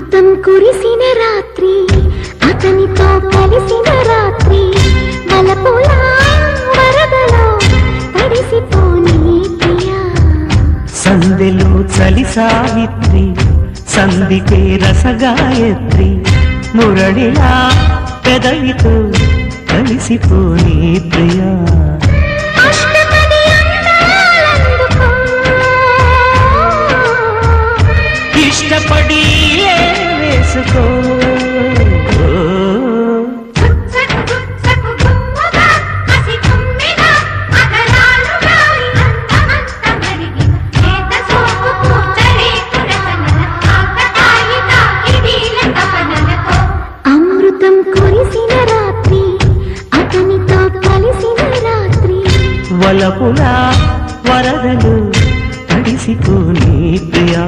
అమృతం కురిసిన రాత్రి అతనితో కలిసిన రాత్రి మలపుల వరదలో తడిసిపోని ప్రియా సందెలు చలి సావిత్రి సందికే రసగాయత్రి మురళిలా పెదవితో కలిసిపోని ప్రియా ఇష్టపడి వేసుకో అమృతం కురిసిన రాత్రి అతనితో కలిసిన రాత్రి వలపులా వరదలు తడిసిపోని ప్రియా